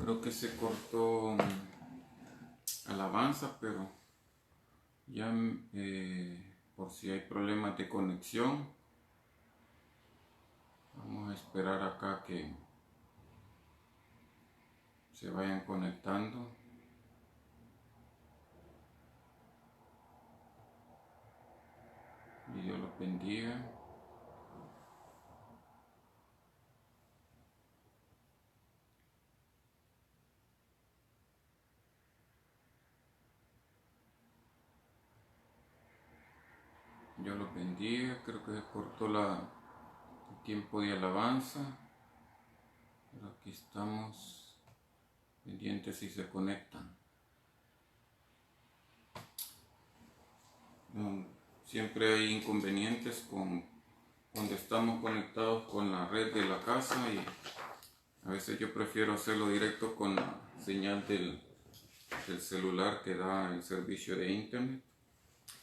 creo que se cortó alabanza, pero ya por si hay problemas de conexión, vamos a esperar acá que se vayan conectando. Y Dios los bendiga. Dios los bendiga. Creo que se cortó el tiempo de alabanza, pero aquí estamos pendientes si se conectan. Siempre hay inconvenientes cuando estamos conectados con la red de la casa, y a veces yo prefiero hacerlo directo con la señal del celular que da el servicio de internet,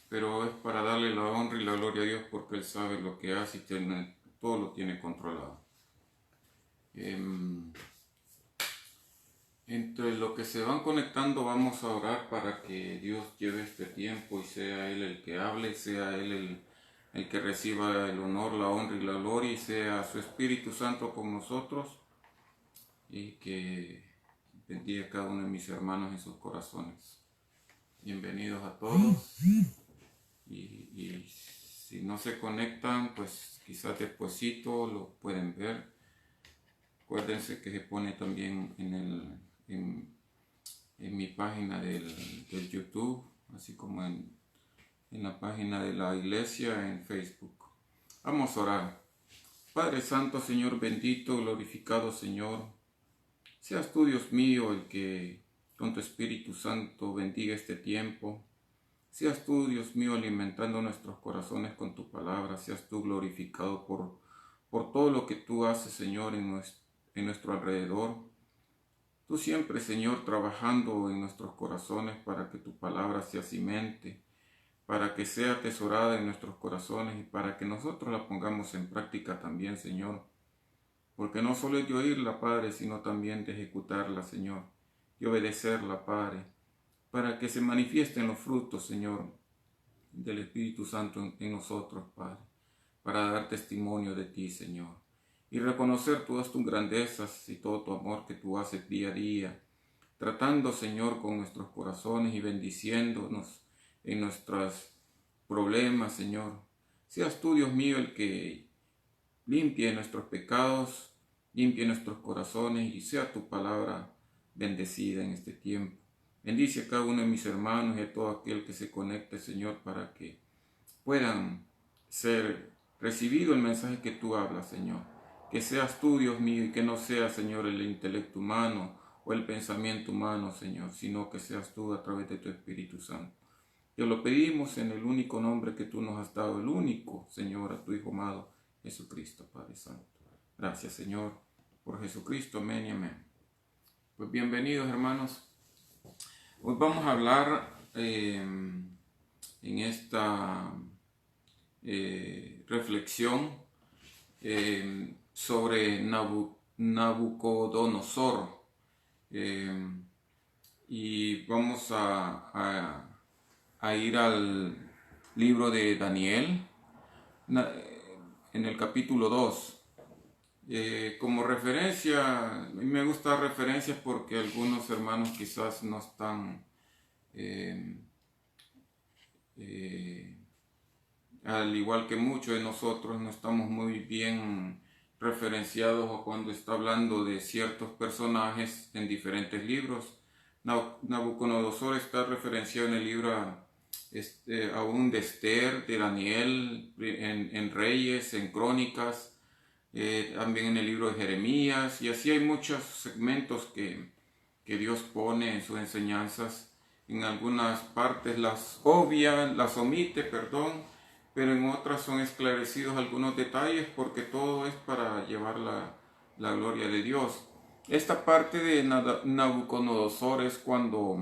pero es para darle la honra y la gloria a Dios, porque Él sabe lo que hace y todo lo tiene controlado. Entre lo que se van conectando, vamos a orar para que Dios lleve este tiempo y sea Él el que hable, sea Él el que reciba el honor, la honra y la gloria, y sea su Espíritu Santo con nosotros, y que bendiga a cada uno de mis hermanos en sus corazones. Bienvenidos a todos, y si no se conectan, pues quizás despuesito lo pueden ver. Acuérdense que se pone también en mi página del YouTube, así como en la página de la iglesia en Facebook. Vamos a orar. Padre Santo, Señor bendito, glorificado Señor, seas tú, Dios mío, el que con tu Espíritu Santo bendiga este tiempo. Seas tú, Dios mío, alimentando nuestros corazones con tu palabra. Seas tú glorificado por todo lo que tú haces, Señor, en nuestro alrededor. Tú siempre, Señor, trabajando en nuestros corazones para que tu palabra se cimente, para que sea atesorada en nuestros corazones y para que nosotros la pongamos en práctica también, Señor. Porque no solo es de oírla, Padre, sino también de ejecutarla, Señor, y obedecerla, Padre, para que se manifiesten los frutos, Señor, del Espíritu Santo en nosotros, Padre, para dar testimonio de ti, Señor, y reconocer todas tus grandezas y todo tu amor que tú haces día a día, tratando, Señor, con nuestros corazones y bendiciéndonos en nuestros problemas, Señor. Seas tú, Dios mío, el que limpie nuestros pecados, limpie nuestros corazones, y sea tu palabra bendecida en este tiempo. Bendice a cada uno de mis hermanos y a todo aquel que se conecte, Señor, para que puedan ser recibido el mensaje que tú hablas, Señor. Que seas tú, Dios mío, y que no sea, Señor, el intelecto humano o el pensamiento humano, Señor, sino que seas tú a través de tu Espíritu Santo. Te lo pedimos en el único nombre que tú nos has dado, el único, Señor, a tu Hijo amado, Jesucristo, Padre Santo. Gracias, Señor, por Jesucristo. Amén y amén. Pues bienvenidos, hermanos. Hoy vamos a hablar en esta reflexión sobre Nabucodonosor, y vamos a ir al libro de Daniel en el capítulo 2. Como referencia, a mí me gusta dar referencias porque algunos hermanos quizás no están al igual que muchos de nosotros, no estamos muy bien referenciados o cuando está hablando de ciertos personajes en diferentes libros. Nabucodonosor está referenciado en el libro aún de Esther, de Daniel, en Reyes, en Crónicas, también en el libro de Jeremías, y así hay muchos segmentos que Dios pone en sus enseñanzas. En algunas partes las obvia, las omite, pero en otras son esclarecidos algunos detalles porque todo es para llevar la gloria de Dios. Esta parte de Nabucodonosor es cuando,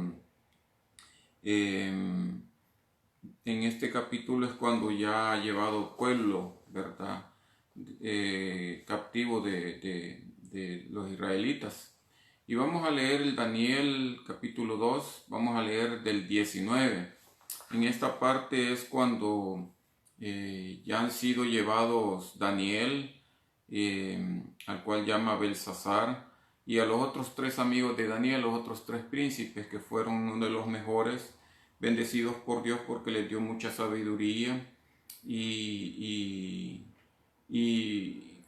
en este capítulo es cuando ya ha llevado pueblo, ¿verdad? Captivo de los israelitas. Y vamos a leer el Daniel capítulo 2, vamos a leer del 19. En esta parte es cuando ya han sido llevados Daniel, al cual llama Belsasar, y a los otros tres amigos de Daniel, los otros tres príncipes, que fueron uno de los mejores, bendecidos por Dios porque les dio mucha sabiduría y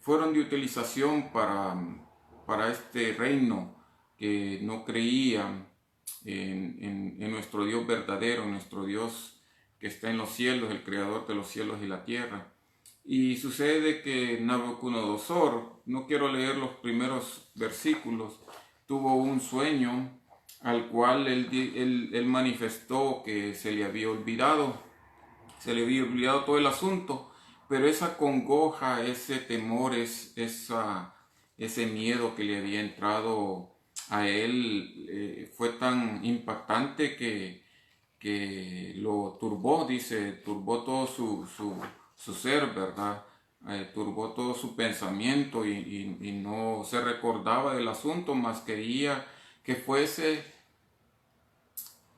fueron de utilización para este reino que no creía en nuestro Dios verdadero, nuestro Dios que está en los cielos, el creador de los cielos y la tierra. Y sucede que Nabucodonosor, no quiero leer los primeros versículos, tuvo un sueño al cual él manifestó que se le había olvidado todo el asunto, pero esa congoja, ese temor, ese miedo que le había entrado a él fue tan impactante que lo turbó, turbó todo su ser, ¿verdad? Turbó todo su pensamiento y no se recordaba del asunto, más quería que fuese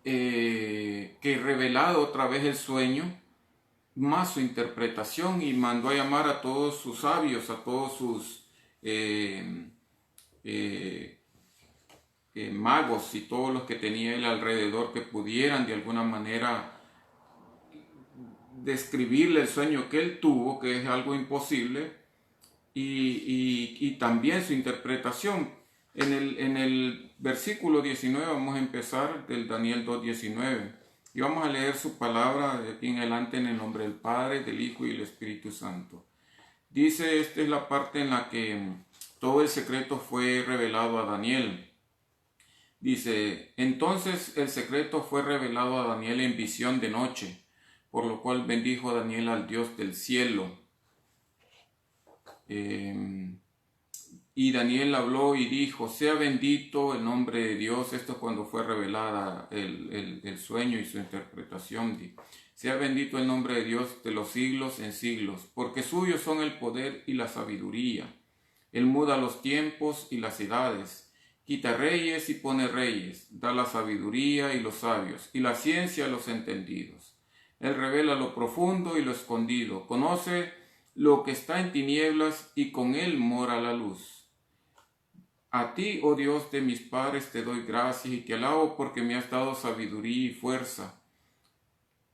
que revelado otra vez el sueño, más su interpretación, y mandó a llamar a todos sus sabios, a todos sus magos y todos los que tenía él alrededor que pudieran de alguna manera describirle el sueño que él tuvo, que es algo imposible, y también su interpretación. En el versículo 19 vamos a empezar del Daniel 2:19 y vamos a leer su palabra de aquí en adelante en el nombre del Padre, del Hijo y del Espíritu Santo. Dice, esta es la parte en la que todo el secreto fue revelado a Daniel. Dice, entonces el secreto fue revelado a Daniel en visión de noche, por lo cual bendijo Daniel al Dios del cielo. Y Daniel habló y dijo, sea bendito el nombre de Dios. Esto es cuando fue revelada el sueño y su interpretación. Sea bendito el nombre de Dios de los siglos en siglos, porque suyos son el poder y la sabiduría. Él muda los tiempos y las edades, quita reyes y pone reyes, da la sabiduría y los sabios, y la ciencia a los entendidos. Él revela lo profundo y lo escondido, conoce lo que está en tinieblas y con él mora la luz. A ti, oh Dios de mis padres, te doy gracias y te alabo porque me has dado sabiduría y fuerza.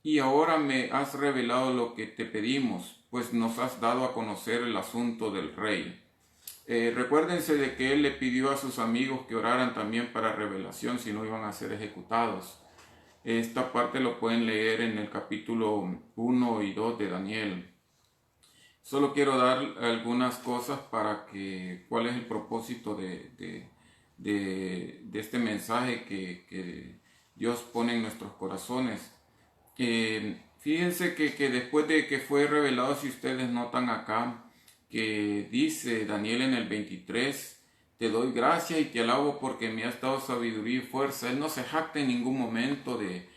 Y ahora me has revelado lo que te pedimos, pues nos has dado a conocer el asunto del rey. Recuérdense de que él le pidió a sus amigos que oraran también para revelación, si no iban a ser ejecutados. Esta parte lo pueden leer en el capítulo 1 y 2 de Daniel. Solo quiero dar algunas cosas para que, cuál es el propósito de este mensaje que Dios pone en nuestros corazones. Fíjense que después de que fue revelado, si ustedes notan acá, que dice Daniel en el 23, te doy gracias y te alabo porque me has dado sabiduría y fuerza. Él no se jacta en ningún momento de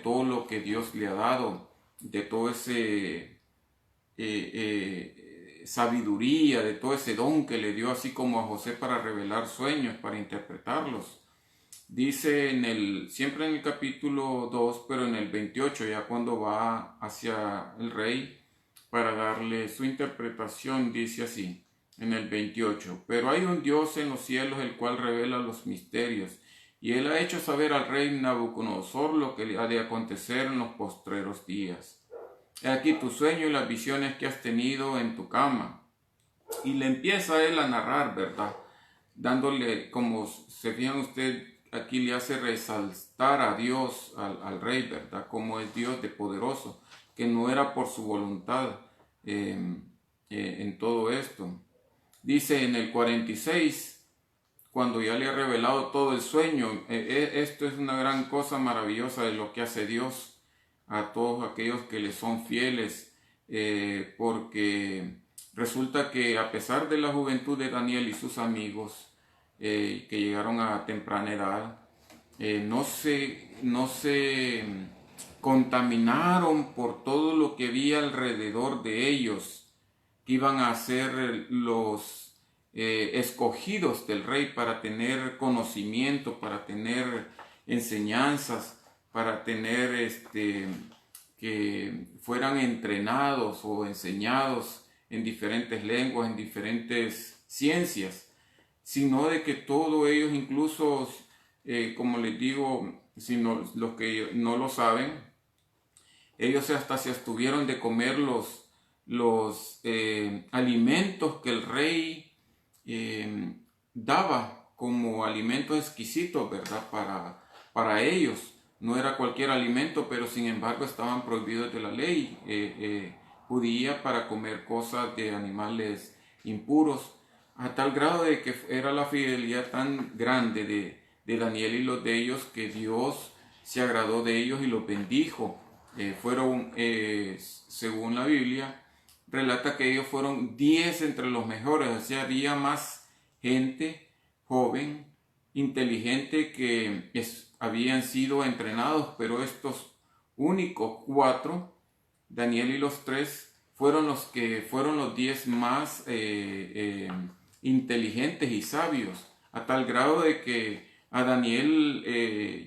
todo lo que Dios le ha dado, de todo ese sabiduría, de todo ese don que le dio, así como a José para revelar sueños, para interpretarlos. Dice siempre en el capítulo 2, pero en el 28, ya cuando va hacia el rey para darle su interpretación, dice así, en el 28, pero hay un Dios en los cielos el cual revela los misterios, y él ha hecho saber al rey Nabucodonosor lo que ha de acontecer en los postreros días. He aquí tu sueño y las visiones que has tenido en tu cama. Y le empieza él a narrar, ¿verdad? Dándole, como se fijan usted, aquí le hace resaltar a Dios, al rey, ¿verdad? Como es Dios de poderoso, que no era por su voluntad en todo esto. Dice en el 46, cuando ya le ha revelado todo el sueño, esto es una gran cosa maravillosa de lo que hace Dios a todos aquellos que le son fieles, porque resulta que a pesar de la juventud de Daniel y sus amigos, que llegaron a temprana edad, no se contaminaron por todo lo que había alrededor de ellos, que iban a hacer los escogidos del rey para tener conocimiento, para tener enseñanzas, para tener que fueran entrenados o enseñados en diferentes lenguas, en diferentes ciencias, sino de que todos ellos, incluso, como les digo, sino los que no lo saben, ellos hasta se abstuvieron de comer los alimentos que el rey daba como alimentos exquisitos, ¿verdad? Para ellos. No era cualquier alimento, pero sin embargo estaban prohibidos de la ley judía para comer cosas de animales impuros, a tal grado de que era la fidelidad tan grande de Daniel y los de ellos que Dios se agradó de ellos y los bendijo. Fueron, según la Biblia, relata que ellos fueron 10 entre los mejores, o sea, había más gente joven, inteligente que habían sido entrenados, pero estos únicos 4, Daniel y los 3, fueron los que fueron los 10 más inteligentes y sabios, a tal grado de que a Daniel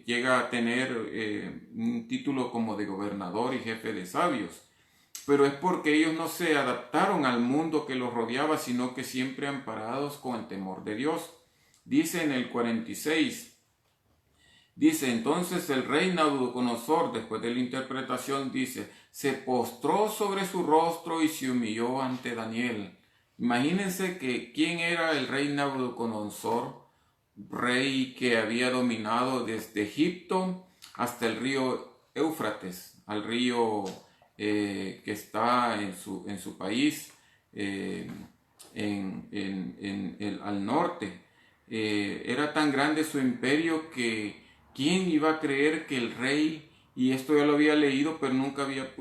llega a tener un título como de gobernador y jefe de sabios. Pero es porque ellos no se adaptaron al mundo que los rodeaba, sino que siempre amparados con el temor de Dios. Dice en el 46, dice, entonces el rey Nabucodonosor, después de la interpretación, dice, se postró sobre su rostro y se humilló ante Daniel. Imagínense que quién era el rey Nabucodonosor, rey que había dominado desde Egipto hasta el río Éufrates, al río que está en su país, al norte. Era tan grande su imperio que ¿quién iba a creer que el rey, y esto ya lo había leído, pero nunca había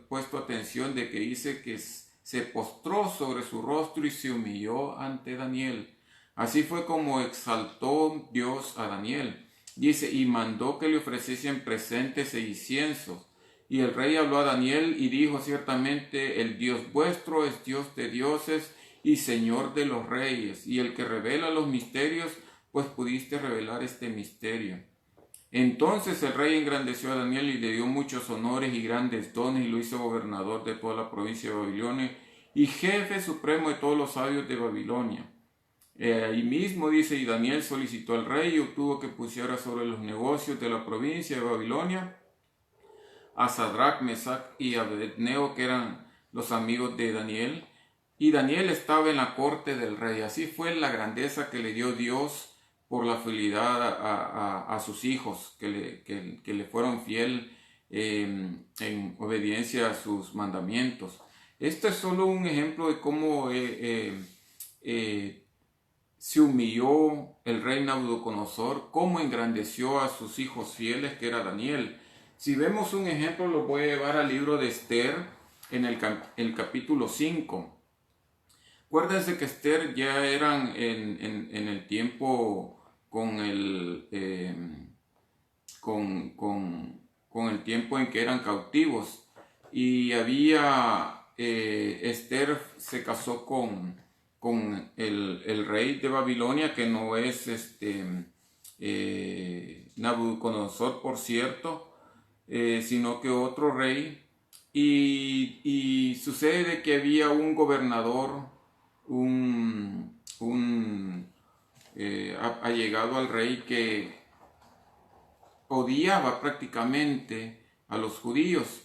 puesto atención, de que dice que se postró sobre su rostro y se humilló ante Daniel? Así fue como exaltó Dios a Daniel. Dice, y mandó que le ofreciesen presentes e inciensos. Y el rey habló a Daniel y dijo, ciertamente el Dios vuestro es Dios de dioses y Señor de los reyes, y el que revela los misterios, pues pudiste revelar este misterio. Entonces el rey engrandeció a Daniel y le dio muchos honores y grandes dones y lo hizo gobernador de toda la provincia de Babilonia y jefe supremo de todos los sabios de Babilonia. Ahí mismo dice, y Daniel solicitó al rey y obtuvo que pusiera sobre los negocios de la provincia de Babilonia a Sadrach, Mesach y Abednego, que eran los amigos de Daniel, y Daniel estaba en la corte del rey. Así fue la grandeza que le dio Dios por la fidelidad a sus hijos, que le fueron fiel en obediencia a sus mandamientos. Este es solo un ejemplo de cómo se humilló el rey Nabucodonosor, cómo engrandeció a sus hijos fieles, que era Daniel. Si vemos un ejemplo, lo voy a llevar al libro de Esther, en el capítulo 5. Acuérdense que Esther ya eran en el tiempo con el tiempo en que eran cautivos, y había Esther se casó con el rey de Babilonia, que no es Nabucodonosor, por cierto, sino que otro rey, y sucede que había un gobernador, allegado al rey, que odiaba prácticamente a los judíos.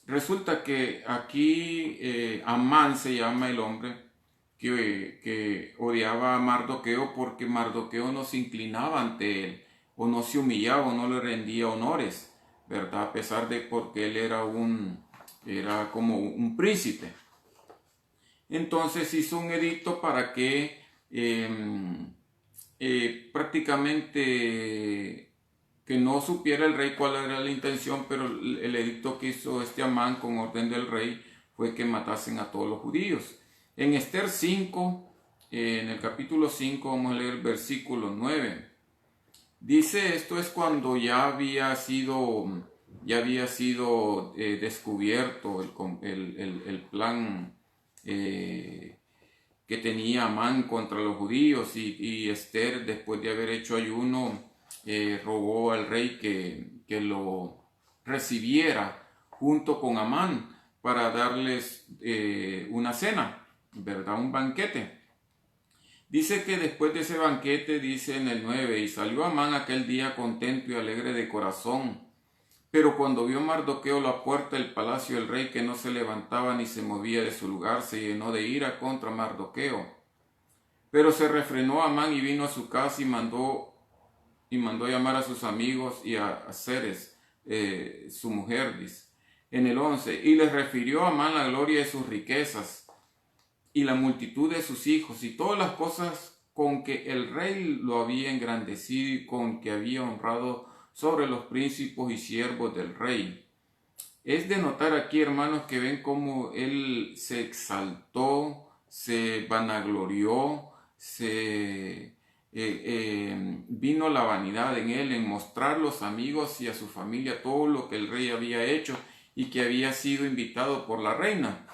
Resulta que aquí Amán se llama el hombre que odiaba a Mardoqueo, porque Mardoqueo no se inclinaba ante él, o no se humillaba, o no le rendía honores, ¿verdad? A pesar de porque él era como un príncipe. Entonces hizo un edicto para que prácticamente que no supiera el rey cuál era la intención, pero el edicto que hizo Amán con orden del rey fue que matasen a todos los judíos. En Esther 5, en el capítulo 5, vamos a leer el versículo 9. Dice, esto es cuando ya había sido descubierto el plan que que tenía Amán contra los judíos, y Esther, después de haber hecho ayuno, rogó al rey que lo recibiera junto con Amán para darles una cena, ¿verdad? Un banquete. Dice que después de ese banquete, dice en el 9, y salió Amán aquel día contento y alegre de corazón. Pero cuando vio Mardoqueo la puerta del palacio del rey, que no se levantaba ni se movía de su lugar, se llenó de ira contra Mardoqueo. Pero se refrenó Amán y vino a su casa y mandó llamar a sus amigos y a Zeres, su mujer, dice. En el 11, y les refirió a Amán la gloria de sus riquezas y la multitud de sus hijos y todas las cosas con que el rey lo había engrandecido y con que había honrado sobre los príncipes y siervos del rey. Es de notar aquí, hermanos, que ven cómo él se exaltó, se vanaglorió, vino la vanidad en él, en mostrar a los amigos y a su familia todo lo que el rey había hecho y que había sido invitado por la reina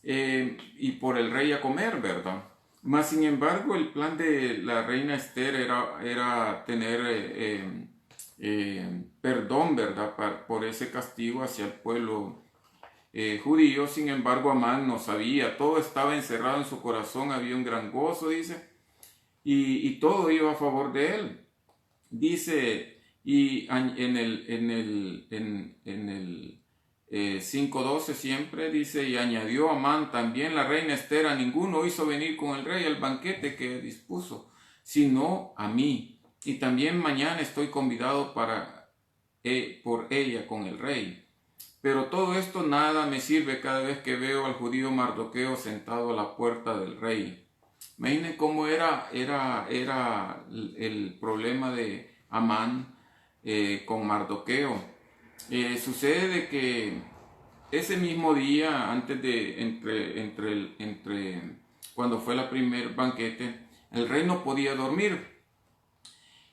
y por el rey a comer, ¿verdad? Mas, sin embargo, el plan de la reina Esther era tener perdón, ¿verdad? Por ese castigo hacia el pueblo judío. Sin embargo, Amán no sabía, todo estaba encerrado en su corazón, había un gran gozo, dice, y todo iba a favor de él. Dice, y en el 5:12 siempre dice, y añadió Amán también la reina Esther, a ninguno hizo venir con el rey al banquete que dispuso, sino a mí. Y también mañana estoy convidado por ella con el rey. Pero todo esto nada me sirve cada vez que veo al judío Mardoqueo sentado a la puerta del rey. Imaginen cómo era el problema de Amán con Mardoqueo. Sucede de que ese mismo día, antes de cuando fue la primer banquete, el rey no podía dormir.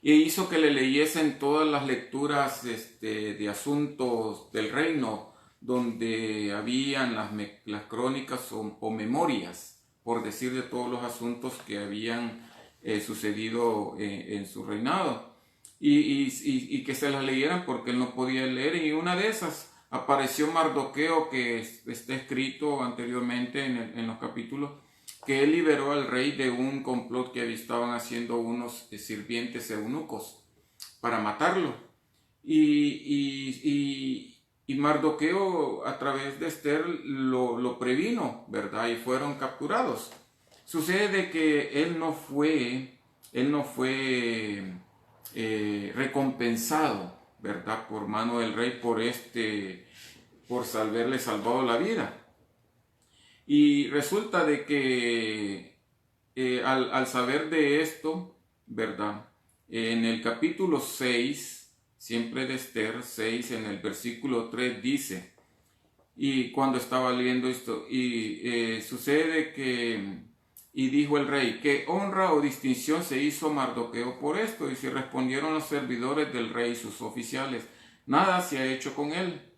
Y hizo que le leyesen todas las lecturas de asuntos del reino, donde habían las crónicas o memorias, por decir, de todos los asuntos que habían sucedido en su reinado. Y que se las leyeran porque él no podía leer. Y una de esas apareció Mardoqueo, que está escrito anteriormente en los capítulos, que él liberó al rey de un complot que estaban haciendo unos sirvientes eunucos para matarlo. Y Mardoqueo, a través de Esther, lo previno, ¿verdad? Y fueron capturados. Sucede que él no fue recompensado, ¿verdad? Por mano del rey por haberle salvado la vida. Y resulta de que al saber de esto, ¿verdad? En el capítulo 6, siempre de Esther 6, en el versículo 3 dice, y cuando estaba leyendo esto, sucede que, y dijo el rey, ¿qué honra o distinción se hizo Mardoqueo por esto? Y se respondieron los servidores del rey y sus oficiales, nada se ha hecho con él.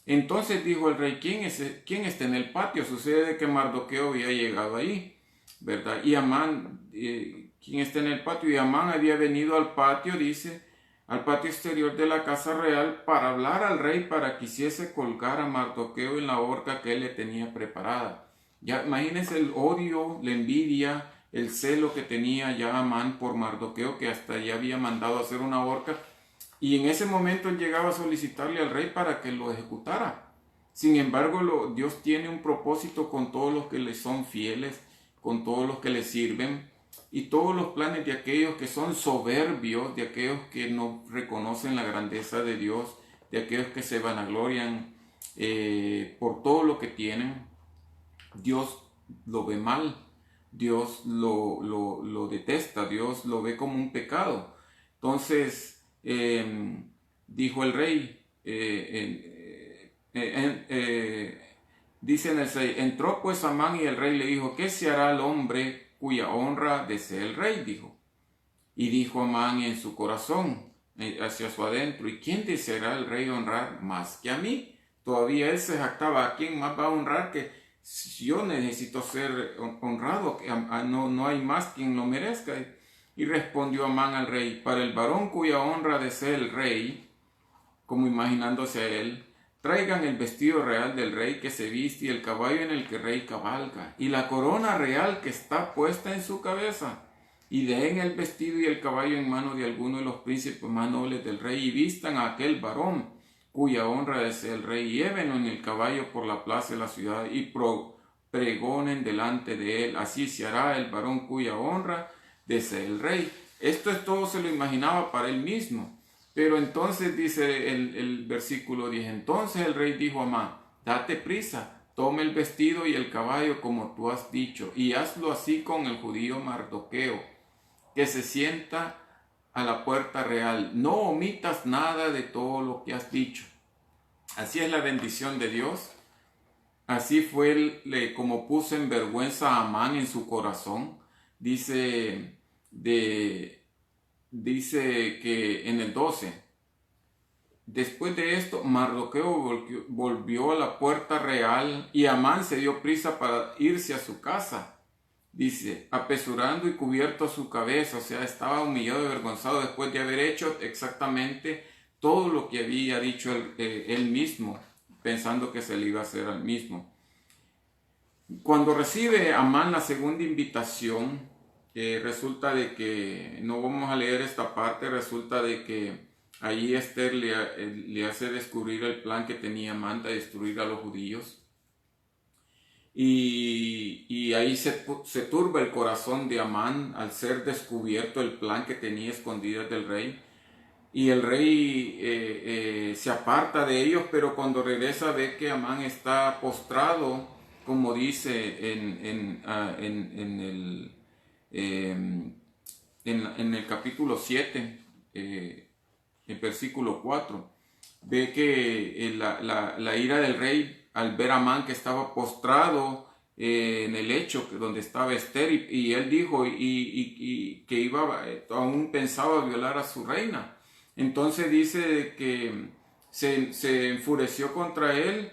Entonces dijo el rey, ¿quién está en el patio? Sucede que Mardoqueo había llegado ahí, ¿verdad? Y Amán, ¿quién está en el patio? Y Amán había venido al patio, dice, al patio exterior de la casa real para hablar al rey para que hiciese colgar a Mardoqueo en la horca que él le tenía preparada. Ya imagínense el odio, la envidia, el celo que tenía ya Amán por Mardoqueo, que hasta ya había mandado a hacer una horca. Y en ese momento él llegaba a solicitarle al rey para que lo ejecutara. Sin embargo, Dios tiene un propósito con todos los que le son fieles, con todos los que le sirven, y todos los planes de aquellos que son soberbios, de aquellos que no reconocen la grandeza de Dios, de aquellos que se vanaglorian por todo lo que tienen. Dios lo ve mal, Dios lo detesta, Dios lo ve como un pecado. Entonces, dijo el rey, dice en el 6, entró pues Amán y el rey le dijo, ¿qué se hará al hombre cuya honra desea el rey? Dijo. Y dijo Amán en su corazón, hacia su adentro, ¿y quién deseará el rey honrar más que a mí? Todavía él se jactaba, ¿a quién más va a honrar yo necesito ser honrado, no hay más quien lo merezca. Y respondió Amán al rey: para el varón cuya honra desee el rey, como imaginándose a él, traigan el vestido real del rey que se viste y el caballo en el que el rey cabalga, y la corona real que está puesta en su cabeza, y den el vestido y el caballo en mano de alguno de los príncipes más nobles del rey, y vistan a aquel varón cuya honra desea el rey, y llévenlo en el caballo por la plaza de la ciudad, y pregonen delante de él. Así se hará el varón cuya honra desea el rey. Esto es todo, se lo imaginaba para él mismo. Pero entonces dice el versículo 10, entonces el rey dijo a Amán: date prisa, toma el vestido y el caballo como tú has dicho, y hazlo así con el judío Mardoqueo, que se sienta a la puerta real. No omitas nada de todo lo que has dicho. Así es la bendición de Dios. Así fue como puso en vergüenza a Amán en su corazón. Dice que en el 12, después de esto, Mardoqueo volvió a la puerta real y Amán se dio prisa para irse a su casa. Dice, apresurando y cubierto su cabeza, o sea, estaba humillado y avergonzado después de haber hecho exactamente todo lo que había dicho él mismo, pensando que se le iba a hacer al mismo. Cuando recibe Amán la segunda invitación, resulta de que, no vamos a leer esta parte, resulta de que allí Esther le hace descubrir el plan que tenía Amán de destruir a los judíos. Y ahí se turba el corazón de Amán al ser descubierto el plan que tenía escondido del rey. Y el rey se aparta de ellos, pero cuando regresa ve que Amán está postrado, como dice en el capítulo 7, el versículo 4. Ve que la ira del rey al ver a Amán que estaba postrado en el lecho donde estaba Esther, y él dijo y que aún pensaba violar a su reina. Entonces dice que se enfureció contra él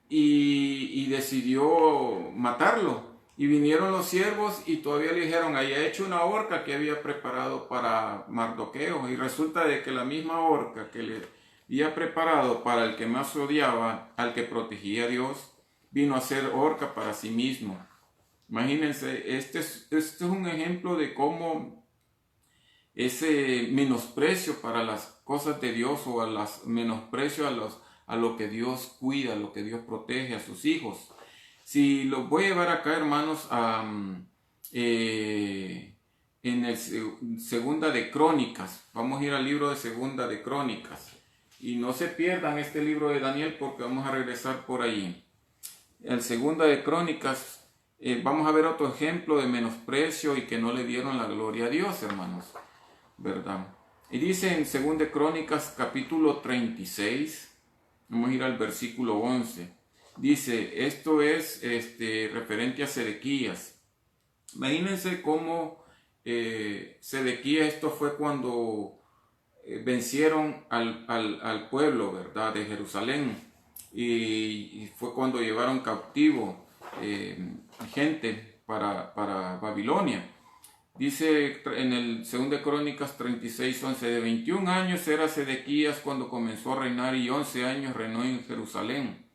y decidió matarlo. Y vinieron los siervos y todavía le dijeron: había hecho una horca que había preparado para Mardoqueo. Y resulta de que la misma horca que le había preparado para el que más odiaba, al que protegía a Dios, vino a ser horca para sí mismo. Imagínense, este es un ejemplo de cómo ese menosprecio para las cosas de Dios, o menosprecio a lo que Dios cuida, a lo que Dios protege a sus hijos. Si los voy a llevar acá, hermanos, en el Segunda de Crónicas, vamos a ir al libro de Segunda de Crónicas, y no se pierdan este libro de Daniel porque vamos a regresar por ahí. El Segunda de Crónicas, vamos a ver otro ejemplo de menosprecio y que no le dieron la gloria a Dios, hermanos, ¿verdad? Y dice en Segunda de Crónicas capítulo 36, vamos a ir al versículo 11. Dice, esto es referente a Sedequías. Imagínense cómo Sedequías, esto fue cuando vencieron al pueblo, ¿verdad?, de Jerusalén, y fue cuando llevaron cautivo gente para Babilonia. Dice en el 2 Crónicas 36:11, de 21 años era Sedequías cuando comenzó a reinar, y 11 años reinó en Jerusalén.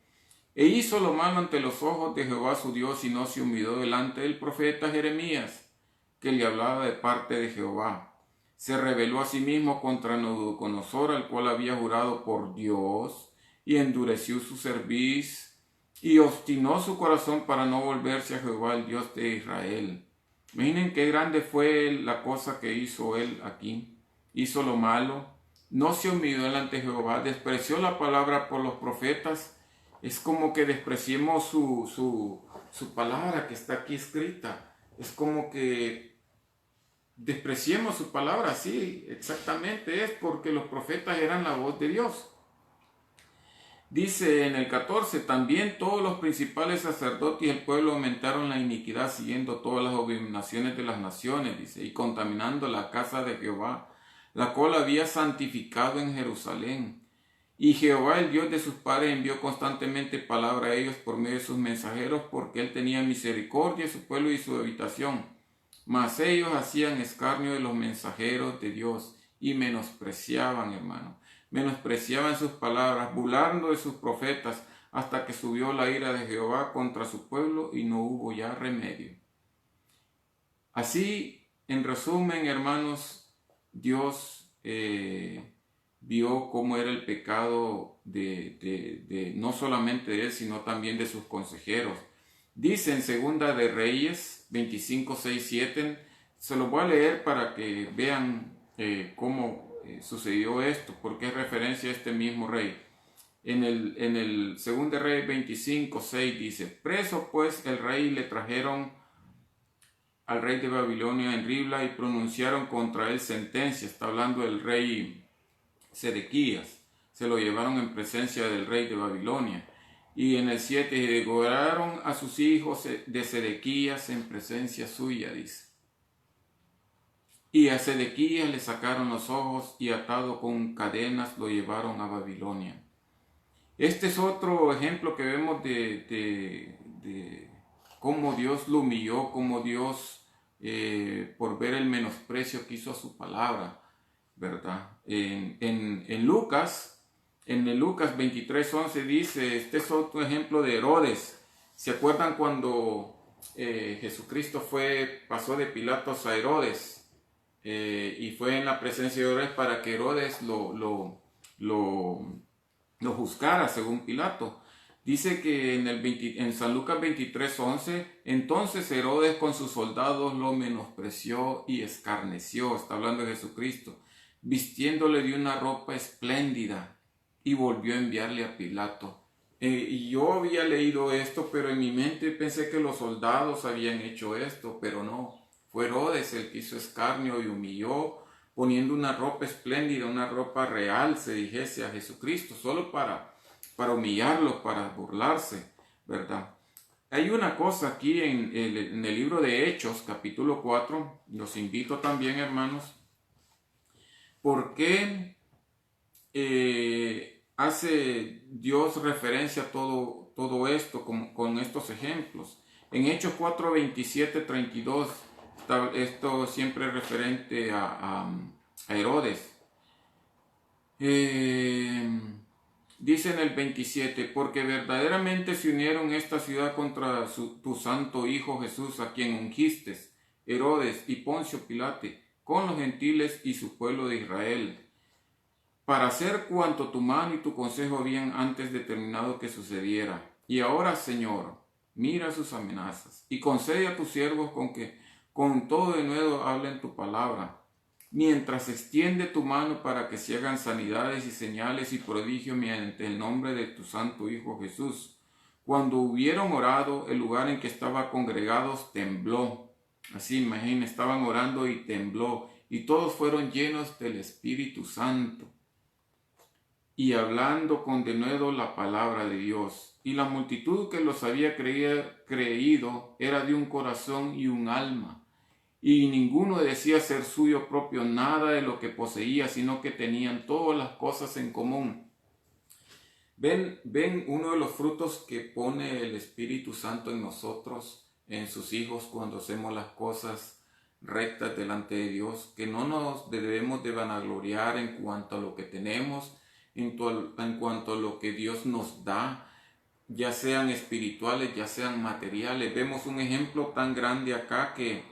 E hizo lo malo ante los ojos de Jehová su Dios, y no se humilló delante del profeta Jeremías, que le hablaba de parte de Jehová. Se rebeló a sí mismo contra Nabucodonosor, al cual había jurado por Dios, y endureció su cerviz, y obstinó su corazón para no volverse a Jehová, el Dios de Israel. Imaginen qué grande fue la cosa que hizo él aquí. Hizo lo malo, no se humilló delante de Jehová, despreció la palabra por los profetas. Es como que despreciemos su palabra que está aquí escrita. Es como que despreciemos su palabra, sí, exactamente, es porque los profetas eran la voz de Dios. Dice en el 14, también todos los principales sacerdotes y el pueblo aumentaron la iniquidad, siguiendo todas las abominaciones de las naciones, dice, y contaminando la casa de Jehová, la cual había santificado en Jerusalén. Y Jehová, el Dios de sus padres, envió constantemente palabra a ellos por medio de sus mensajeros, porque él tenía misericordia de su pueblo y su habitación. Mas ellos hacían escarnio de los mensajeros de Dios y menospreciaban, hermano. Menospreciaban sus palabras, burlando de sus profetas, hasta que subió la ira de Jehová contra su pueblo y no hubo ya remedio. Así, en resumen, hermanos, Dios vio cómo era el pecado no solamente de él, sino también de sus consejeros. Dice en Segunda de Reyes 25, 6, 7, se lo voy a leer para que vean cómo sucedió esto, porque es referencia a este mismo rey. En el Segunda de Reyes 25, 6 dice, preso pues el rey le trajeron al rey de Babilonia en Ribla y pronunciaron contra él sentencia. Está hablando del rey Sedequías. Se lo llevaron en presencia del rey de Babilonia. Y en el 7, y degollaron a sus hijos de Sedequías en presencia suya, dice. Y a Sedequías le sacaron los ojos y atado con cadenas lo llevaron a Babilonia. Este es otro ejemplo que vemos de cómo Dios lo humilló, cómo Dios, por ver el menosprecio que hizo a su palabra, ¿verdad? En Lucas 23:11 dice, este es otro ejemplo de Herodes. ¿Se acuerdan cuando Jesucristo pasó de Pilatos a Herodes? Y fue en la presencia de Herodes para que Herodes lo juzgara según Pilato. Dice que en San Lucas 23:11, entonces Herodes con sus soldados lo menospreció y escarneció, está hablando de Jesucristo, vistiéndole de una ropa espléndida, y volvió a enviarle a Pilato. Y yo había leído esto, pero en mi mente pensé que los soldados habían hecho esto, pero no, fue Herodes el que hizo escarnio y humilló, poniendo una ropa espléndida, una ropa real, se dijese, a Jesucristo, solo para humillarlo, para burlarse, ¿verdad? Hay una cosa aquí en el libro de Hechos, capítulo 4, los invito también, hermanos, ¿por qué hace Dios referencia a todo esto con estos ejemplos? En Hechos 4, 27, 32, esto siempre es referente a Herodes. Dice en el 27, porque verdaderamente se unieron esta ciudad contra tu santo Hijo Jesús, a quien ungiste, Herodes y Poncio Pilate, con los gentiles y su pueblo de Israel, para hacer cuanto tu mano y tu consejo habían antes determinado que sucediera. Y ahora, Señor, mira sus amenazas, y concede a tus siervos con todo de nuevo hablen tu palabra, mientras extiende tu mano para que se hagan sanidades y señales y prodigios mediante el nombre de tu santo Hijo Jesús. Cuando hubieron orado, el lugar en que estaban congregados tembló. Así, imaginen, estaban orando y tembló, y todos fueron llenos del Espíritu Santo, y hablando con denuedo la palabra de Dios. Y la multitud que los había creído era de un corazón y un alma. Y ninguno decía ser suyo propio nada de lo que poseía, sino que tenían todas las cosas en común. Ven uno de los frutos que pone el Espíritu Santo en nosotros, en sus hijos, cuando hacemos las cosas rectas delante de Dios, que no nos debemos de vanagloriar en cuanto a lo que tenemos, en cuanto a lo que Dios nos da, ya sean espirituales, ya sean materiales. Vemos un ejemplo tan grande acá que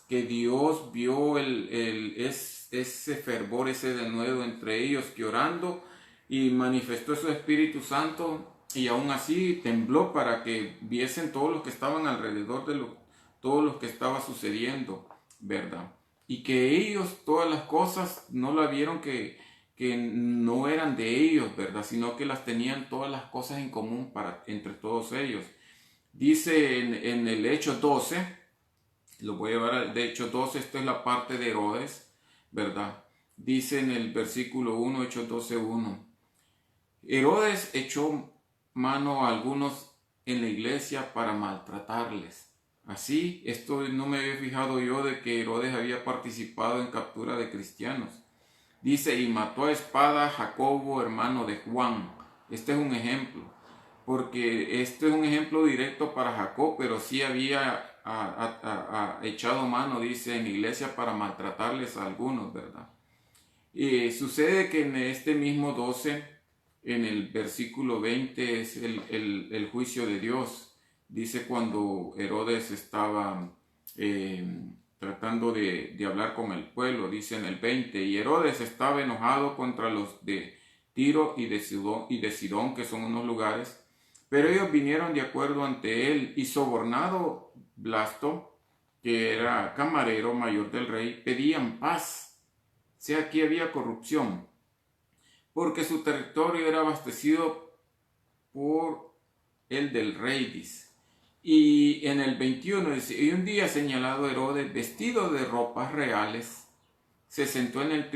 Dios vio ese fervor, ese denuedo entre ellos, que orando y manifestó su Espíritu Santo, y aún así tembló para que viesen todos los que estaban alrededor de todo lo que estaba sucediendo, ¿verdad? Y que ellos todas las cosas no la vieron que no eran de ellos, ¿verdad? Sino que las tenían todas las cosas en común entre todos ellos. Dice en el Hechos 12, lo voy a llevar al de Hechos 12, esto es la parte de Herodes, ¿verdad? Dice en el versículo 1, Hechos 12, 1. Herodes echó mano a algunos en la iglesia para maltratarles. Así, esto no me había fijado yo de que Herodes había participado en captura de cristianos. Dice, y mató a espada a Jacobo, hermano de Juan. Este es un ejemplo, porque este es un ejemplo directo para Jacob, pero sí había echado mano, dice, en la iglesia para maltratarles a algunos, ¿verdad? Y sucede que en este mismo 12, en el versículo 20, es el juicio de Dios. Dice cuando Herodes estaba tratando de hablar con el pueblo, dice en el 20, y Herodes estaba enojado contra los de Tiro y de Sidón, que son unos lugares, pero ellos vinieron de acuerdo ante él, y sobornado Blasto, que era camarero mayor del rey, pedían paz. O sea, aquí había corrupción, porque su territorio era abastecido por el del rey, dice. Y en el 21 dice, y un día señalado Herodes, vestido de ropas reales, se sentó en el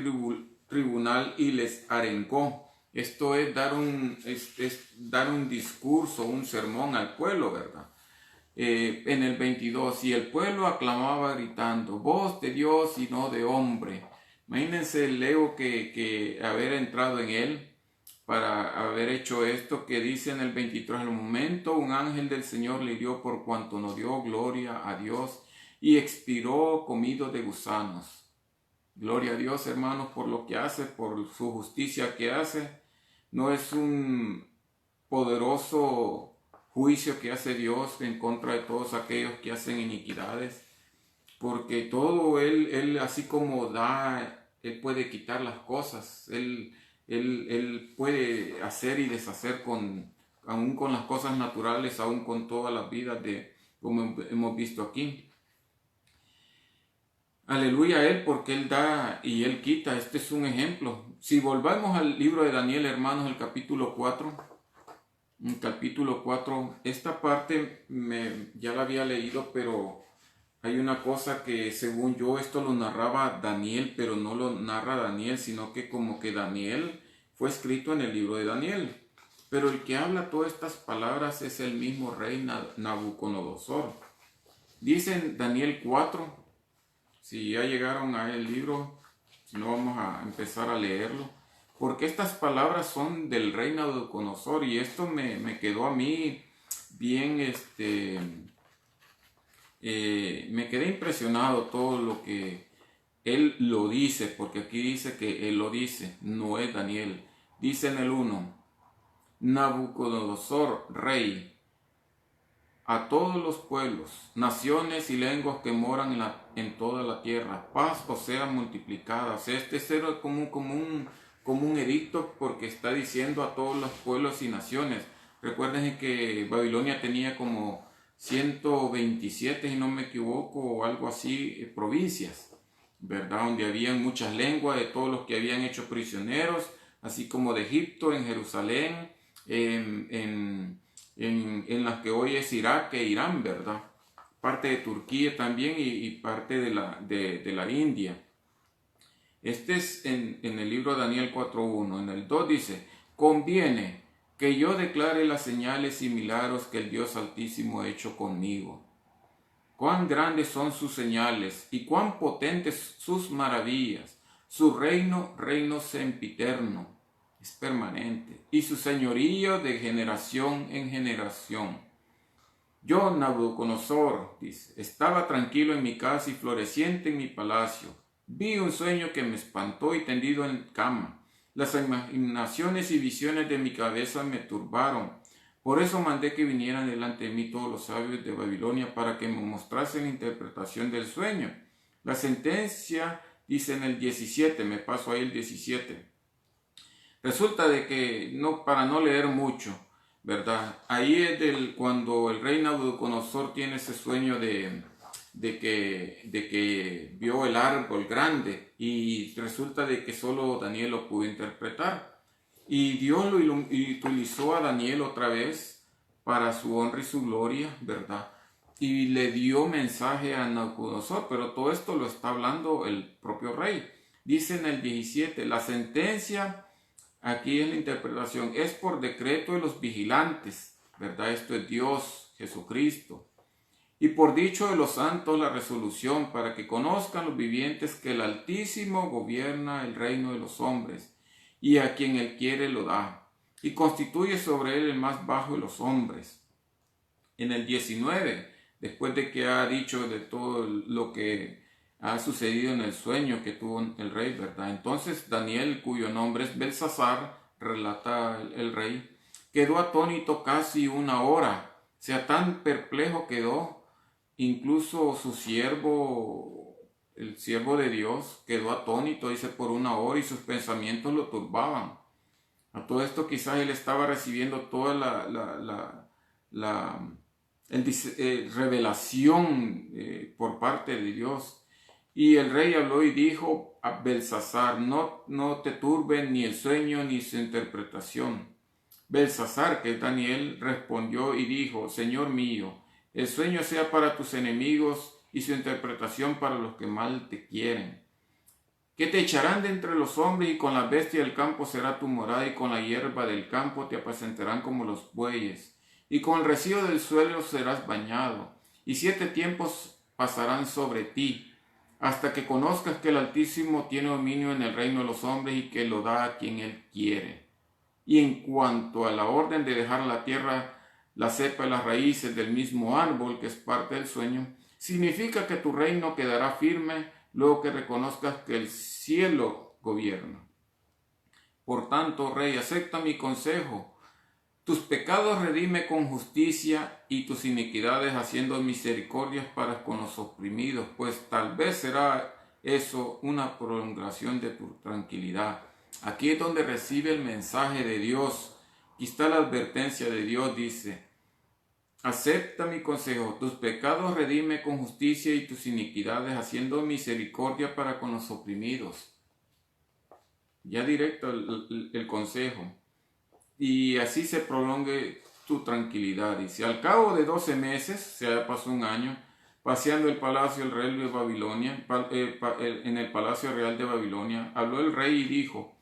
tribunal y les arengó. Esto es dar un discurso, un sermón al pueblo, ¿verdad? En el 22, y el pueblo aclamaba gritando, voz de Dios y no de hombre. Imagínense el ego que haber entrado en él para haber hecho esto, que dice en el 23, en el momento un ángel del Señor le hirió por cuanto no dio gloria a Dios y expiró comido de gusanos. Gloria a Dios, hermanos, por lo que hace, por su justicia que hace. No es un poderoso juicio que hace Dios en contra de todos aquellos que hacen iniquidades, porque todo él así como da, él puede quitar las cosas, él puede hacer y deshacer aún con las cosas naturales, aún con todas las vidas como hemos visto aquí. Aleluya a él, porque él da y él quita. Este es un ejemplo. Si volvamos al libro de Daniel, hermanos, el capítulo 4, esta parte ya la había leído, pero hay una cosa que según yo esto lo narraba Daniel, pero no lo narra Daniel, sino que como que Daniel fue escrito en el libro de Daniel. Pero el que habla todas estas palabras es el mismo rey Nabucodonosor. Dice en Daniel 4, si ya llegaron a el libro, si no vamos a empezar a leerlo, porque estas palabras son del rey Nabucodonosor y esto me quedó a mí bien, me quedé impresionado todo lo que él lo dice, porque aquí dice que él lo dice, no es Daniel. Dice en el 1, Nabucodonosor, rey, a todos los pueblos, naciones y lenguas que moran en toda la tierra, paz os sea multiplicada. O sea, este es como un edicto, porque está diciendo a todos los pueblos y naciones. Recuerden que Babilonia tenía como 127, si no me equivoco, o algo así, provincias, ¿verdad? Donde habían muchas lenguas de todos los que habían hecho prisioneros, así como de Egipto, en Jerusalén, en las que hoy es Irak e Irán, ¿verdad? Parte de Turquía también y parte de la India. Este es en el libro de Daniel 4.1. En el 2 dice, conviene que yo declare las señales y milagros que el Dios Altísimo ha hecho conmigo. Cuán grandes son sus señales y cuán potentes sus maravillas. Su reino sempiterno, es permanente, y su señorío de generación en generación. Yo, Nabucodonosor, dice, estaba tranquilo en mi casa y floreciente en mi palacio. Vi un sueño que me espantó y tendido en cama. Las imaginaciones y visiones de mi cabeza me turbaron. Por eso mandé que vinieran delante de mí todos los sabios de Babilonia para que me mostrasen la interpretación del sueño. La sentencia dice en el 17, me paso ahí el 17. Resulta de que, para no leer mucho, ¿verdad? Ahí es cuando el rey Nabucodonosor tiene ese sueño de que vio el árbol grande y resulta de que solo Daniel lo pudo interpretar. Y Dios lo utilizó a Daniel otra vez para su honra y su gloria, ¿verdad? Y le dio mensaje a Nabucodonosor, pero todo esto lo está hablando el propio rey. Dice en el 17, la sentencia, aquí es la interpretación, es por decreto de los vigilantes, ¿verdad? Esto es Dios, Jesucristo. y por dicho de los santos la resolución, para que conozcan los vivientes que el Altísimo gobierna el reino de los hombres, y a quien él quiere lo da, y constituye sobre él el más bajo de los hombres. En el 19, después de que ha dicho de todo lo que ha sucedido en el sueño que tuvo el rey, ¿verdad? Entonces Daniel, cuyo nombre es Belsasar, relata el rey, quedó atónito casi una hora, o sea, tan perplejo quedó. Incluso su siervo, el siervo de Dios, quedó atónito, dice, por una hora, y sus pensamientos lo turbaban. A todo esto quizás él estaba recibiendo toda revelación por parte de Dios. Y el rey habló y dijo a Belsasar, no te turbe ni el sueño ni su interpretación. Belsasar, que es Daniel, respondió y dijo, Señor mío, el sueño sea para tus enemigos y su interpretación para los que mal te quieren. Que te echarán de entre los hombres y con la bestia del campo será tu morada y con la hierba del campo te apacentarán como los bueyes. Y con el rocío del suelo serás bañado. Y 7 tiempos pasarán sobre ti, hasta que conozcas que el Altísimo tiene dominio en el reino de los hombres y que lo da a quien él quiere. Y en cuanto a la orden de dejar la tierra, la cepa y las raíces del mismo árbol, que es parte del sueño, significa que tu reino quedará firme luego que reconozcas que el cielo gobierna. Por tanto, rey, acepta mi consejo. Tus pecados redime con justicia y tus iniquidades haciendo misericordias para con los oprimidos, pues tal vez será eso una prolongación de tu tranquilidad. Aquí es donde recibe el mensaje de Dios. Aquí está la advertencia de Dios, dice, acepta mi consejo, tus pecados redime con justicia y tus iniquidades haciendo misericordia para con los oprimidos. Ya directo el consejo. Y así se prolongue tu tranquilidad. Dice, al cabo de 12 meses, se ha pasado un año, paseando el palacio del rey de Babilonia, en el palacio real de Babilonia, habló el rey y dijo,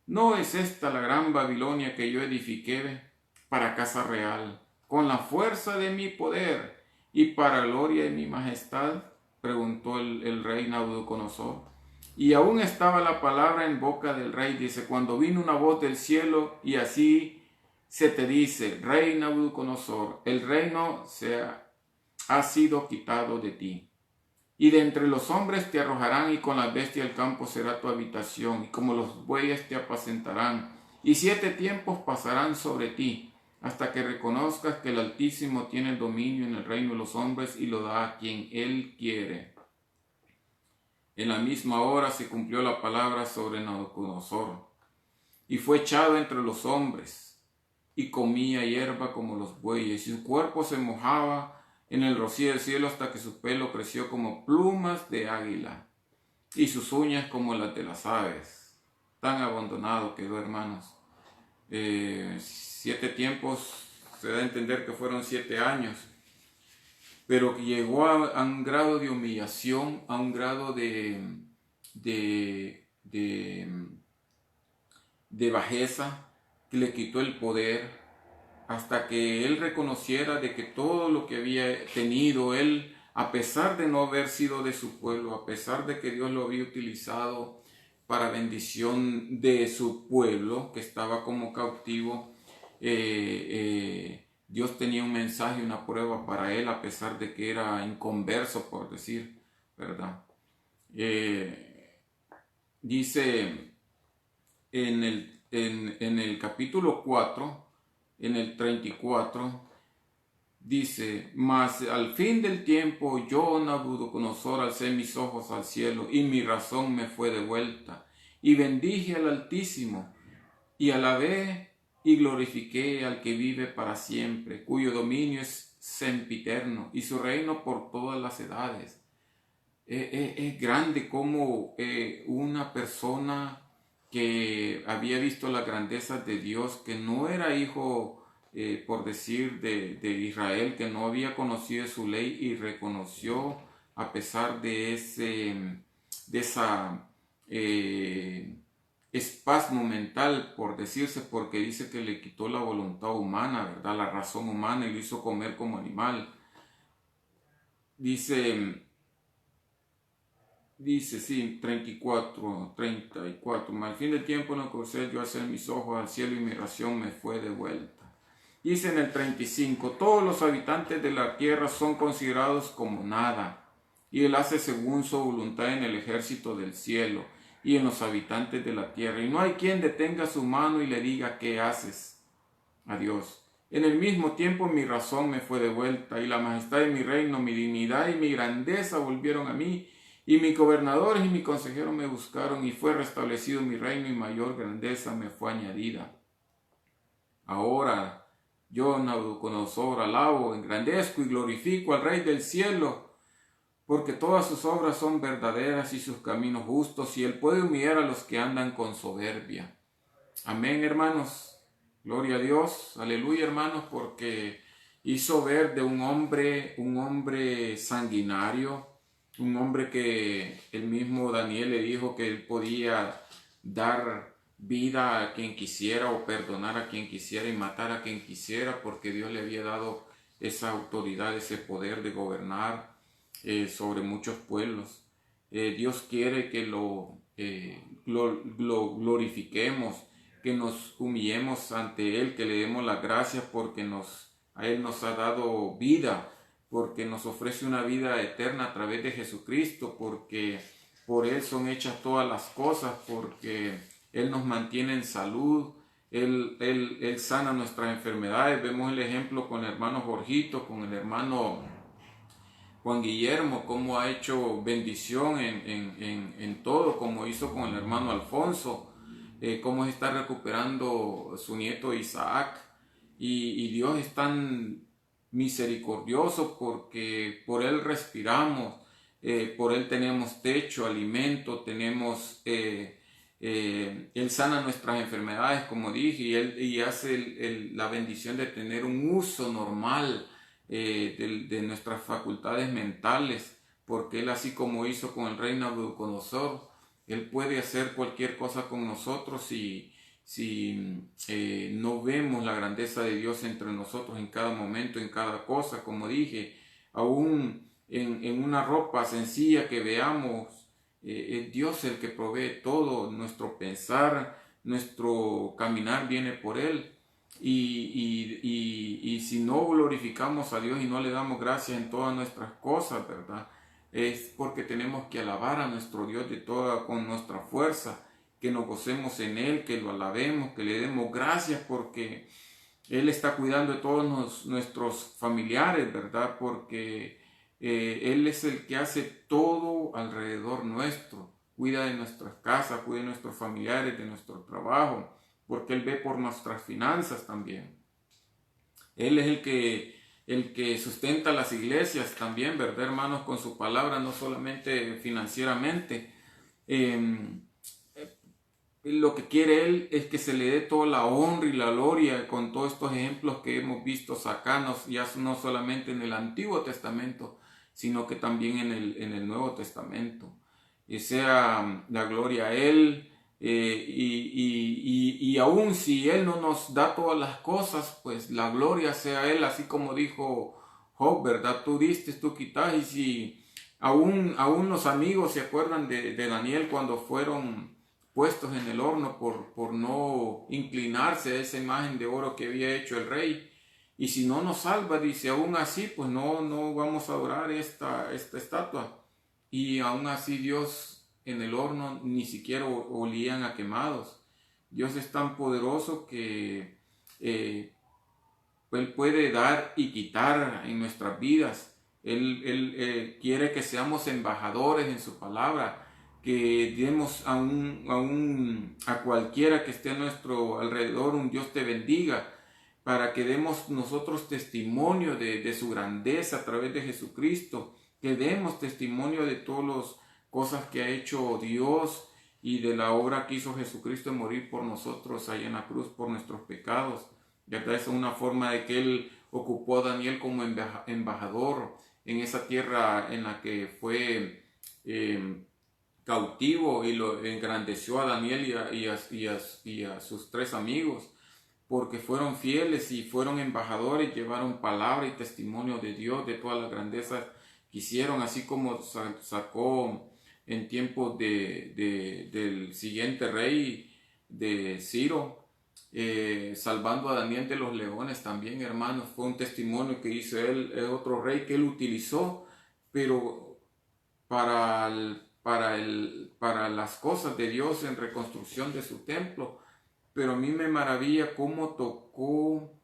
¿no es esta la gran Babilonia que yo edifiqué para casa real, con la fuerza de mi poder y para gloria de mi majestad? Preguntó el rey Nabucodonosor. Y aún estaba la palabra en boca del rey, dice, cuando vino una voz del cielo y así se te dice, rey Nabucodonosor, el reino ha sido quitado de ti. Y de entre los hombres te arrojarán y con la bestia del campo será tu habitación y como los bueyes te apacentarán. Y 7 tiempos pasarán sobre ti hasta que reconozcas que el Altísimo tiene el dominio en el reino de los hombres y lo da a quien él quiere. En la misma hora se cumplió la palabra sobre Nabucodonosor y fue echado entre los hombres y comía hierba como los bueyes y su cuerpo se mojaba en el rocío del cielo hasta que su pelo creció como plumas de águila y sus uñas como las de las aves. Tan abandonado quedó, hermanos. 7 tiempos, se da a entender que fueron 7 años, pero llegó a un grado de humillación, a un grado de bajeza, que le quitó el poder, hasta que él reconociera de que todo lo que había tenido él, a pesar de no haber sido de su pueblo, a pesar de que Dios lo había utilizado para bendición de su pueblo, que estaba como cautivo, Dios tenía un mensaje, una prueba para él, a pesar de que era inconverso, por decir, ¿verdad? Dice en el capítulo 4, en el 34, dice, mas al fin del tiempo yo, Nabucodonosor, alcé mis ojos al cielo y mi razón me fue devuelta y bendije al Altísimo y alabé y glorifiqué al que vive para siempre, cuyo dominio es sempiterno y su reino por todas las edades. Es grande como una persona que había visto la grandeza de Dios, que no era hijo, por decir, de Israel, que no había conocido su ley y reconoció a pesar de esa espasmo mental, por decirse, porque dice que le quitó la voluntad humana, ¿verdad? La razón humana y lo hizo comer como animal. dice, sí, 34, al fin del tiempo no causé yo hacer mis ojos al cielo y mi ración me fue de vuelta. Dice en el 35, todos los habitantes de la tierra son considerados como nada, y él hace según su voluntad en el ejército del cielo y en los habitantes de la tierra, y no hay quien detenga su mano y le diga, ¿qué haces? A Dios. En el mismo tiempo mi razón me fue de vuelta, y la majestad de mi reino, mi dignidad y mi grandeza volvieron a mí, y mis gobernadores y mis consejeros me buscaron, y fue restablecido mi reino, y mayor grandeza me fue añadida. Ahora, yo, Nabucodonosor, alabo, engrandezco y glorifico al Rey del cielo, porque todas sus obras son verdaderas y sus caminos justos, y él puede humillar a los que andan con soberbia. Amén, hermanos. Gloria a Dios. Aleluya, hermanos, porque hizo ver de un hombre sanguinario, un hombre que el mismo Daniel le dijo que él podía dar vida a quien quisiera o perdonar a quien quisiera y matar a quien quisiera, porque Dios le había dado esa autoridad, ese poder de gobernar sobre muchos pueblos. Dios quiere que lo glorifiquemos, que nos humillemos ante Él, que le demos las gracias porque a Él nos ha dado vida, porque nos ofrece una vida eterna a través de Jesucristo, porque por Él son hechas todas las cosas, porque Él nos mantiene en salud, Él sana nuestras enfermedades. Vemos el ejemplo con el hermano Jorgito, con el hermano Juan Guillermo, cómo ha hecho bendición en todo, como hizo con el hermano Alfonso, cómo está recuperando su nieto Isaac. Y Dios es tan misericordioso porque por Él respiramos, por Él tenemos techo, alimento, Él sana nuestras enfermedades, como dije, y hace la bendición de tener un uso normal de nuestras facultades mentales, porque Él, así como hizo con el rey Nabucodonosor, Él puede hacer cualquier cosa con nosotros si no vemos la grandeza de Dios entre nosotros en cada momento, en cada cosa. Como dije, aún en una ropa sencilla que veamos, es Dios el que provee todo. Nuestro pensar, nuestro caminar viene por Él. Y si no glorificamos a Dios y no le damos gracias en todas nuestras cosas, ¿verdad? Es porque tenemos que alabar a nuestro Dios con nuestra fuerza, que nos gocemos en Él, que lo alabemos, que le demos gracias porque Él está cuidando de todos nuestros familiares, ¿verdad? Porque Él es el que hace todo alrededor nuestro, cuida de nuestras casas, cuida de nuestros familiares, de nuestro trabajo, porque Él ve por nuestras finanzas también. Él es el que sustenta las iglesias también, ¿verdad, hermanos? Con su palabra, no solamente financieramente. Lo que quiere Él es que se le dé toda la honra y la gloria con todos estos ejemplos que hemos visto sacanos, ya no solamente en el Antiguo Testamento, sino que también en el Nuevo Testamento. Y sea la gloria a Él, y aun si Él no nos da todas las cosas, pues la gloria sea a Él, así como dijo Job, ¿verdad? Tú diste, tú quitas, y si aún los amigos se acuerdan de Daniel cuando fueron puestos en el horno por no inclinarse a esa imagen de oro que había hecho el rey. Y si no nos salva, dice, aún así, pues no vamos a adorar esta estatua. Y aún así Dios en el horno ni siquiera olían a quemados. Dios es tan poderoso que Él puede dar y quitar en nuestras vidas. Él quiere que seamos embajadores en su palabra, que demos a cualquiera que esté a nuestro alrededor un Dios te bendiga, para que demos nosotros testimonio de su grandeza a través de Jesucristo, que demos testimonio de todas las cosas que ha hecho Dios y de la obra que hizo Jesucristo en morir por nosotros allá en la cruz por nuestros pecados. ¿Verdad? Esa es una forma de que Él ocupó a Daniel como embajador en esa tierra en la que fue cautivo, y lo engrandeció a Daniel y a sus tres amigos, porque fueron fieles y fueron embajadores, llevaron palabra y testimonio de Dios, de todas las grandezas quisieron, así como sacó en tiempos del siguiente rey, de Ciro, salvando a Daniel de los leones también, hermanos. Fue un testimonio que hizo él, es otro rey que él utilizó, pero para las cosas de Dios en reconstrucción de su templo. Pero a mí me maravilla cómo tocó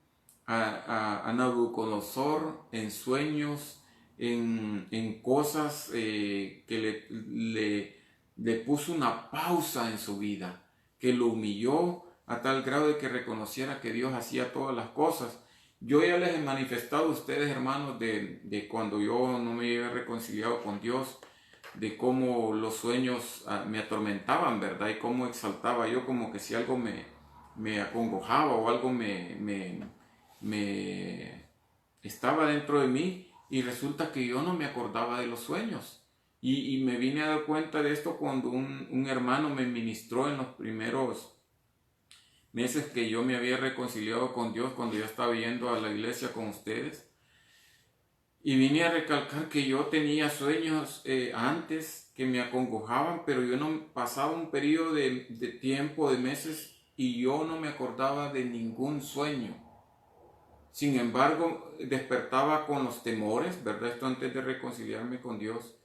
a Nabucodonosor en sueños, en cosas que le puso una pausa en su vida, que lo humilló a tal grado de que reconociera que Dios hacía todas las cosas. Yo ya les he manifestado a ustedes, hermanos, de cuando yo no me había reconciliado con Dios, de cómo los sueños me atormentaban, ¿verdad? Y cómo exaltaba yo, como que si algo me acongojaba o algo me estaba dentro de mí, y resulta que yo no me acordaba de los sueños. Y me vine a dar cuenta de esto cuando un hermano me ministró en los primeros meses que yo me había reconciliado con Dios, cuando yo estaba yendo a la iglesia con ustedes. Y vine a recalcar que yo tenía sueños antes que me acongojaban, pero yo no pasaba un periodo de tiempo, de meses, y yo no me acordaba de ningún sueño. Sin embargo, despertaba con los temores, ¿verdad? Esto antes de reconciliarme con Dios.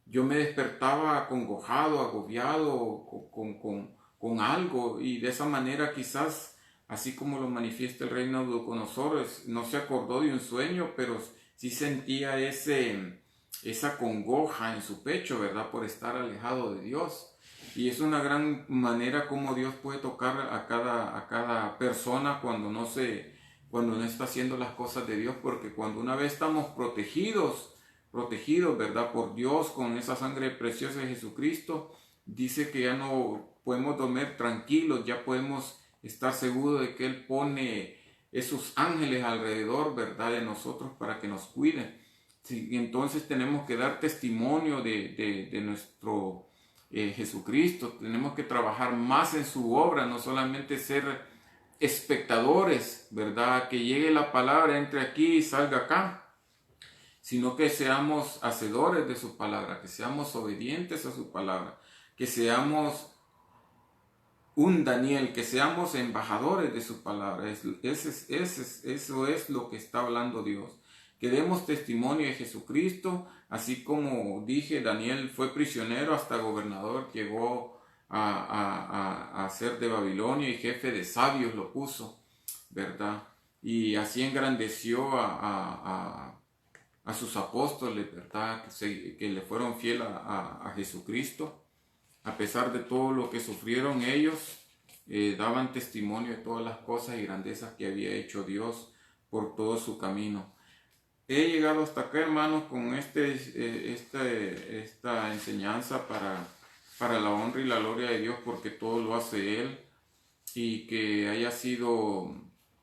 Yo me despertaba acongojado, agobiado con algo, y de esa manera quizás, así como lo manifiesta el rey Nabucodonosor, no se acordó de un sueño, pero sí sentía esa congoja en su pecho, ¿verdad? Por estar alejado de Dios. Y es una gran manera como Dios puede tocar a cada persona cuando no está haciendo las cosas de Dios, porque cuando una vez estamos protegidos, ¿verdad? Por Dios, con esa sangre preciosa de Jesucristo, dice que ya no podemos dormir tranquilos, ya podemos estar seguros de que Él pone esos ángeles alrededor, ¿verdad?, de nosotros para que nos cuiden. Sí, entonces tenemos que dar testimonio de nuestro Jesucristo. Tenemos que trabajar más en su obra, no solamente ser espectadores, ¿verdad?, que llegue la palabra, entre aquí y salga acá, sino que seamos hacedores de su palabra, que seamos obedientes a su palabra, que seamos un Daniel, que seamos embajadores de su palabra. Eso es lo que está hablando Dios. Que demos testimonio de Jesucristo, así como dije, Daniel fue prisionero hasta gobernador, llegó a ser de Babilonia, y jefe de sabios lo puso, ¿verdad? Y así engrandeció a sus apóstoles, ¿verdad? Que le fueron fieles a Jesucristo. A pesar de todo lo que sufrieron ellos, daban testimonio de todas las cosas y grandezas que había hecho Dios por todo su camino. He llegado hasta acá, hermanos, con esta enseñanza para la honra y la gloria de Dios, porque todo lo hace Él, y que haya sido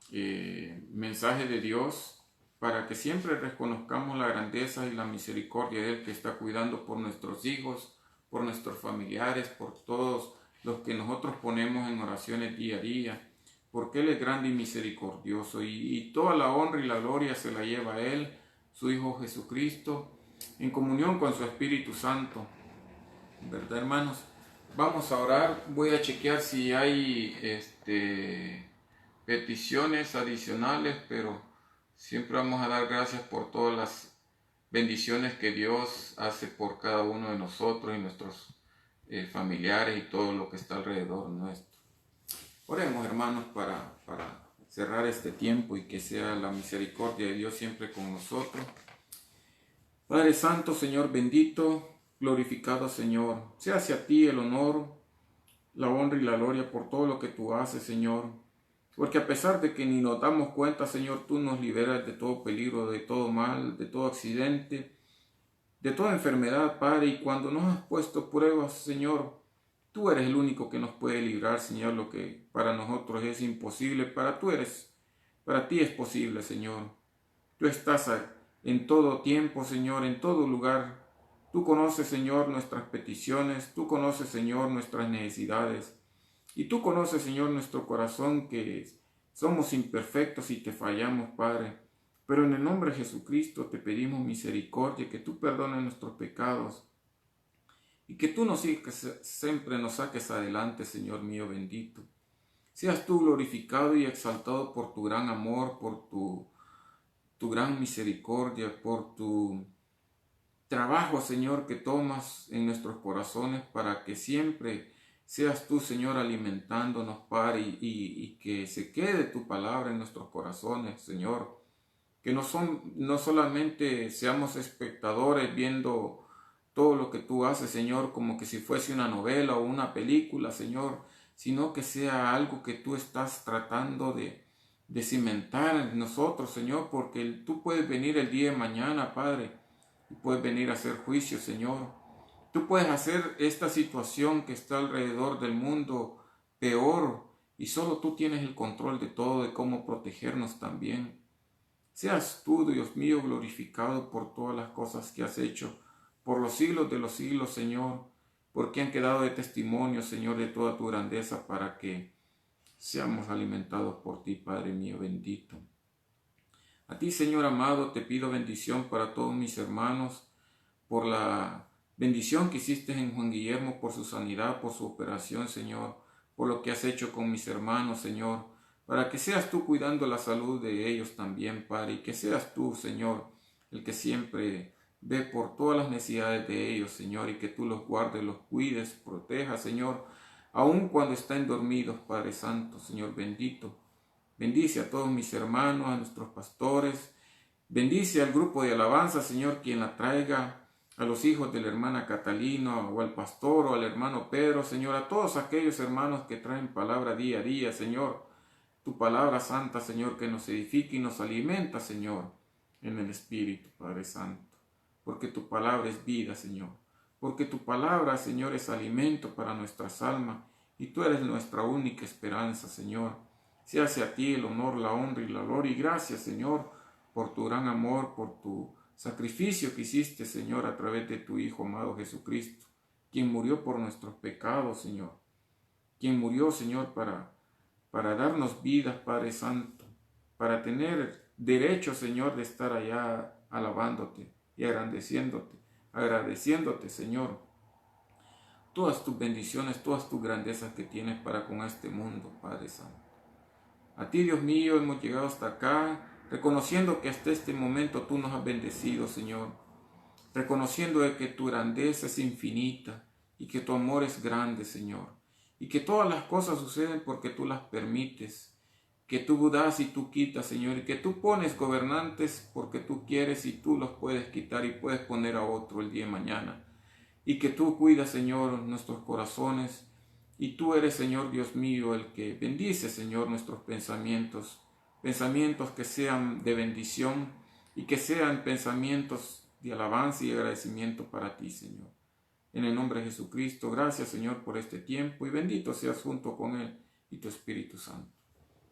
mensaje de Dios para que siempre reconozcamos la grandeza y la misericordia de Él, que está cuidando por nuestros hijos, por nuestros familiares, por todos los que nosotros ponemos en oraciones día a día, porque Él es grande y misericordioso, y toda la honra y la gloria se la lleva a Él, su Hijo Jesucristo, en comunión con su Espíritu Santo, ¿verdad, hermanos? Vamos a orar. Voy a chequear si hay peticiones adicionales, pero siempre vamos a dar gracias por todas las bendiciones que Dios hace por cada uno de nosotros y nuestros familiares y todo lo que está alrededor nuestro. Oremos, hermanos, para cerrar este tiempo, y que sea la misericordia de Dios siempre con nosotros. Padre Santo, Señor bendito, glorificado Señor, sea hacia ti el honor, la honra y la gloria por todo lo que tú haces, Señor. Porque a pesar de que ni nos damos cuenta, Señor, tú nos liberas de todo peligro, de todo mal, de todo accidente, de toda enfermedad, Padre. Y cuando nos has puesto pruebas, Señor, tú eres el único que nos puede librar, Señor. Lo que para nosotros es imposible, para ti es posible, Señor. Tú estás en todo tiempo, Señor, en todo lugar. Tú conoces, Señor, nuestras peticiones. Tú conoces, Señor, nuestras necesidades. Y tú conoces, Señor, nuestro corazón, que somos imperfectos y te fallamos, Padre. Pero en el nombre de Jesucristo te pedimos misericordia, que tú perdones nuestros pecados y que tú siempre nos saques adelante, Señor mío bendito. Seas tú glorificado y exaltado por tu gran amor, por tu gran misericordia, por tu trabajo, Señor, que tomas en nuestros corazones para que siempre seas tú, Señor, alimentándonos, Padre, y que se quede tu palabra en nuestros corazones, Señor. Que no solamente seamos espectadores viendo todo lo que tú haces, Señor, como que si fuese una novela o una película, Señor, sino que sea algo que tú estás tratando de cimentar en nosotros, Señor, porque tú puedes venir el día de mañana, Padre, y puedes venir a hacer juicio, Señor. Tú puedes hacer esta situación que está alrededor del mundo peor, y solo tú tienes el control de todo, de cómo protegernos también. Seas tú, Dios mío, glorificado por todas las cosas que has hecho, por los siglos de los siglos, Señor, porque han quedado de testimonio, Señor, de toda tu grandeza, para que seamos alimentados por ti, Padre mío bendito. A ti, Señor amado, te pido bendición para todos mis hermanos, por la bendición que hiciste en Juan Guillermo, por su sanidad, por su operación, Señor, por lo que has hecho con mis hermanos, Señor, para que seas tú cuidando la salud de ellos también, Padre, y que seas tú, Señor, el que siempre ve por todas las necesidades de ellos, Señor, y que tú los guardes, los cuides, protejas, Señor, aun cuando estén dormidos, Padre Santo, Señor bendito. Bendice a todos mis hermanos, a nuestros pastores. Bendice al grupo de alabanza, Señor, quien la traiga, a los hijos de la hermana Catalina, o al pastor, o al hermano Pedro, Señor, a todos aquellos hermanos que traen palabra día a día, Señor. Tu palabra santa, Señor, que nos edifica y nos alimenta, Señor, en el Espíritu, Padre Santo. Porque tu palabra es vida, Señor. Porque tu palabra, Señor, es alimento para nuestras almas, y tú eres nuestra única esperanza, Señor. Se hace a ti el honor, la honra y la gloria. Y gracias, Señor, por tu gran amor, por tu sacrificio que hiciste, Señor, a través de tu Hijo amado Jesucristo, quien murió por nuestros pecados, Señor. Quien murió, Señor, para darnos vida, Padre Santo, para tener derecho, Señor, de estar allá alabándote y agradeciéndote, Señor, todas tus bendiciones, todas tus grandezas que tienes para con este mundo, Padre Santo. A ti, Dios mío, hemos llegado hasta acá, reconociendo que hasta este momento tú nos has bendecido, Señor. Reconociendo de que tu grandeza es infinita y que tu amor es grande, Señor. Y que todas las cosas suceden porque tú las permites. Que tú das y tú quitas, Señor. Y que tú pones gobernantes porque tú quieres y tú los puedes quitar y puedes poner a otro el día de mañana. Y que tú cuidas, Señor, nuestros corazones. Y tú eres, Señor Dios mío, el que bendice, Señor, nuestros pensamientos. Pensamientos que sean de bendición y que sean pensamientos de alabanza y agradecimiento para ti, Señor. En el nombre de Jesucristo, gracias, Señor, por este tiempo y bendito seas junto con Él y tu Espíritu Santo.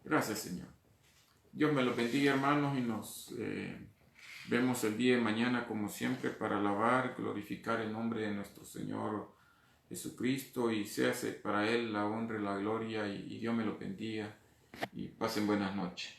Gracias, Señor. Dios me los bendiga, hermanos, y nos vemos el día de mañana, como siempre, para alabar, glorificar el nombre de nuestro Señor Jesucristo, y séase para Él la honra y la gloria, y Dios me lo bendiga, y pasen buenas noches.